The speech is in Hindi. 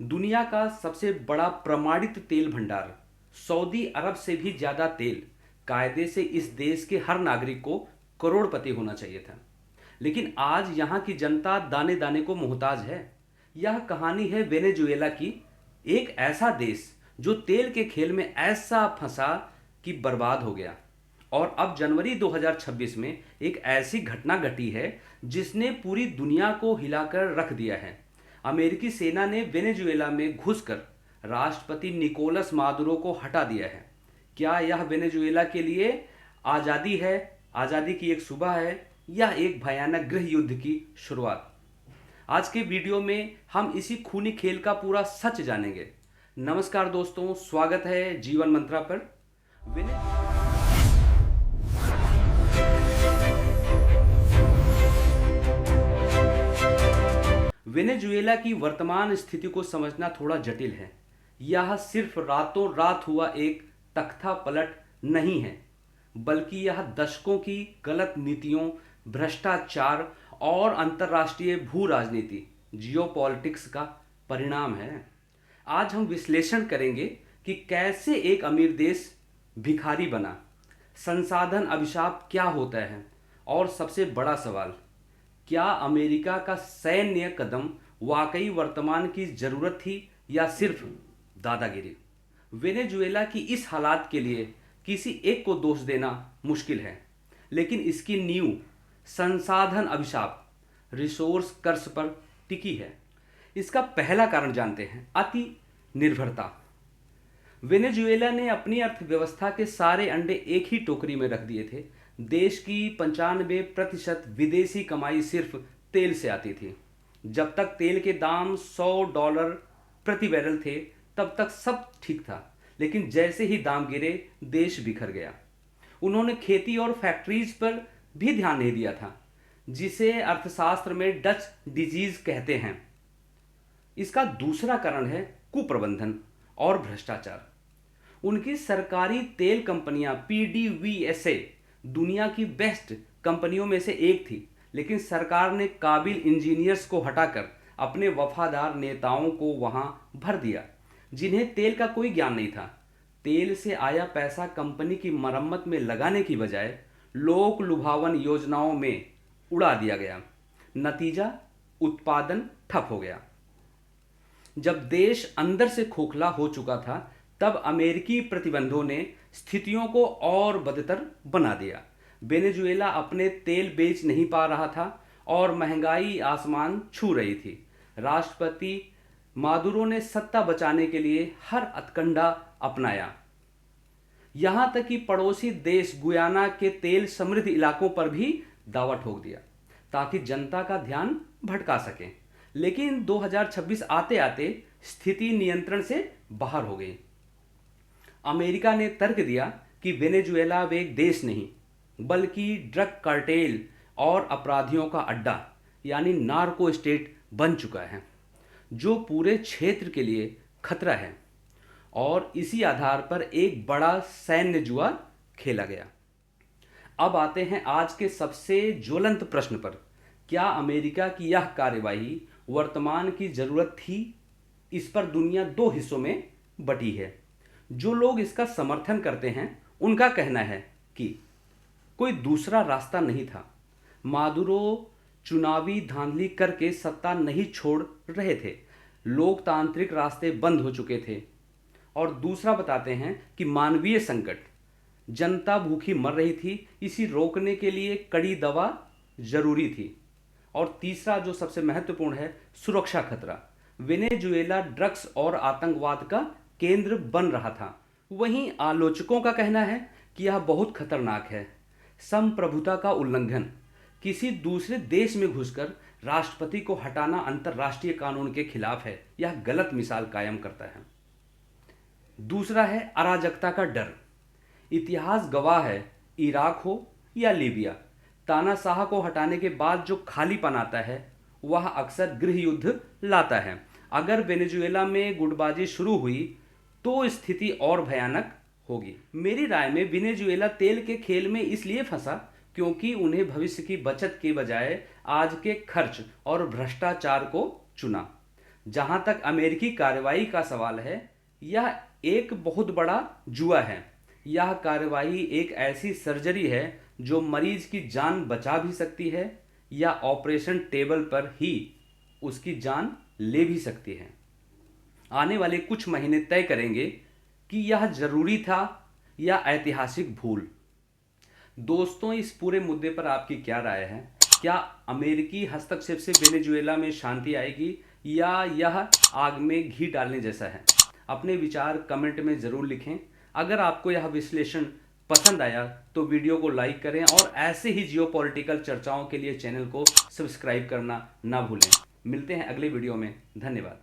दुनिया का सबसे बड़ा प्रमाणित तेल भंडार सऊदी अरब से भी ज़्यादा तेल कायदे से इस देश के हर नागरिक को करोड़पति होना चाहिए था। लेकिन आज यहाँ की जनता दाने दाने को मोहताज है। यह कहानी है वेनेजुएला की, एक ऐसा देश जो तेल के खेल में ऐसा फंसा कि बर्बाद हो गया। और अब जनवरी 2026 में एक ऐसी घटना घटी है जिसने पूरी दुनिया को हिलाकर रख दिया है। अमेरिकी सेना ने वेनेजुएला में घुसकर राष्ट्रपति निकोलस मादुरो को हटा दिया है। क्या यह वेनेजुएला के लिए आज़ादी है, आज़ादी की एक सुबह है, या एक भयानक गृह युद्ध की शुरुआत? आज के वीडियो में हम इसी खूनी खेल का पूरा सच जानेंगे। नमस्कार दोस्तों, स्वागत है जीवन मंत्रा पर। वेनेजुएला की वर्तमान स्थिति को समझना थोड़ा जटिल है। यह सिर्फ रातों रात हुआ एक तख्ता पलट नहीं है, बल्कि यह दशकों की गलत नीतियों, भ्रष्टाचार और अंतर्राष्ट्रीय भू राजनीति जियोपॉलिटिक्स का परिणाम है। आज हम विश्लेषण करेंगे कि कैसे एक अमीर देश भिखारी बना, संसाधन अभिशाप क्या होता है, और सबसे बड़ा सवाल, क्या अमेरिका का सैन्य कदम वाकई वर्तमान की जरूरत थी या सिर्फ दादागिरी? वेनेजुएला की इस हालात के लिए किसी एक को दोष देना मुश्किल है, लेकिन इसकी नींव संसाधन अभिशाप, रिसोर्स कर्स पर टिकी है। इसका पहला कारण जानते हैं, अति निर्भरता। वेनेजुएला ने अपनी अर्थव्यवस्था के सारे अंडे एक ही टोकरी में रख दिए थे। देश की 95% विदेशी कमाई सिर्फ तेल से आती थी। जब तक तेल के दाम $100 प्रति बैरल थे तब तक सब ठीक था, लेकिन जैसे ही दाम गिरे देश बिखर गया। उन्होंने खेती और फैक्ट्रीज पर भी ध्यान नहीं दिया था, जिसे अर्थशास्त्र में डच डिजीज कहते हैं। इसका दूसरा कारण है कुप्रबंधन और भ्रष्टाचार। उनकी सरकारी तेल कंपनियां PDVSA दुनिया की बेस्ट कंपनियों में से एक थी, लेकिन सरकार ने काबिल इंजीनियर्स को हटाकर अपने वफादार नेताओं को वहां भर दिया, जिन्हें तेल का कोई ज्ञान नहीं था। तेल से आया पैसा कंपनी की मरम्मत में लगाने की बजाय लोक लुभावन योजनाओं में उड़ा दिया गया। नतीजा, उत्पादन ठप हो गया। जब देश अंदर से खोखला हो चुका था, तब अमेरिकी प्रतिबंधों ने स्थितियों को और बदतर बना दिया। वेनेजुएला अपने तेल बेच नहीं पा रहा था और महंगाई आसमान छू रही थी। राष्ट्रपति मादुरो ने सत्ता बचाने के लिए हर हथकंडा अपनाया, यहां तक कि पड़ोसी देश गुयाना के तेल समृद्ध इलाकों पर भी दावा ठोक दिया ताकि जनता का ध्यान भटका सके। लेकिन 2026 आते आते स्थिति नियंत्रण से बाहर हो गई। अमेरिका ने तर्क दिया कि वेनेजुएला वे एक देश नहीं, बल्कि ड्रग कार्टेल और अपराधियों का अड्डा यानी नार्को स्टेट बन चुका है, जो पूरे क्षेत्र के लिए खतरा है। और इसी आधार पर एक बड़ा सैन्य जुआ खेला गया। अब आते हैं आज के सबसे ज्वलंत प्रश्न पर, क्या अमेरिका की यह कार्यवाही वर्तमान की जरूरत थी? इस पर दुनिया दो हिस्सों में बटी है। जो लोग इसका समर्थन करते हैं उनका कहना है कि कोई दूसरा रास्ता नहीं था, मादुरो चुनावी धांधली करके सत्ता नहीं छोड़ रहे थे, लोकतांत्रिक रास्ते बंद हो चुके थे। और दूसरा बताते हैं कि मानवीय संकट, जनता भूखी मर रही थी, इसी रोकने के लिए कड़ी दवा जरूरी थी। और तीसरा जो सबसे महत्वपूर्ण है, सुरक्षा खतरा। वेनेजुएला ड्रग्स और आतंकवाद का केंद्र बन रहा था। वहीं आलोचकों का कहना है कि यह बहुत खतरनाक है, संप्रभुता का उल्लंघन। किसी दूसरे देश में घुसकर राष्ट्रपति को हटाना अंतर्राष्ट्रीय कानून के खिलाफ है। यह गलत मिसाल कायम करता है। दूसरा है अराजकता का डर। इतिहास गवाह है, इराक हो या लीबिया, तानाशाह को हटाने के बाद जो खालीपन आता है वह अक्सर गृह युद्ध लाता है। अगर वेनेजुएला में गुटबाजी शुरू हुई तो स्थिति और भयानक होगी। मेरी राय में वेनेजुएला तेल के खेल में इसलिए फंसा क्योंकि उन्हें भविष्य की बचत के बजाय आज के खर्च और भ्रष्टाचार को चुना। जहां तक अमेरिकी कार्रवाई का सवाल है, यह एक बहुत बड़ा जुआ है। यह कार्रवाई एक ऐसी सर्जरी है जो मरीज की जान बचा भी सकती है या ऑपरेशन टेबल पर ही उसकी जान ले भी सकती है। आने वाले कुछ महीने तय करेंगे कि यह जरूरी था या ऐतिहासिक भूल। दोस्तों, इस पूरे मुद्दे पर आपकी क्या राय है? क्या अमेरिकी हस्तक्षेप से वेनेजुएला में शांति आएगी या यह आग में घी डालने जैसा है? अपने विचार कमेंट में ज़रूर लिखें। अगर आपको यह विश्लेषण पसंद आया तो वीडियो को लाइक करें और ऐसे ही जियोपॉलिटिकल चर्चाओं के लिए चैनल को सब्सक्राइब करना ना भूलें। मिलते हैं अगले वीडियो में। धन्यवाद।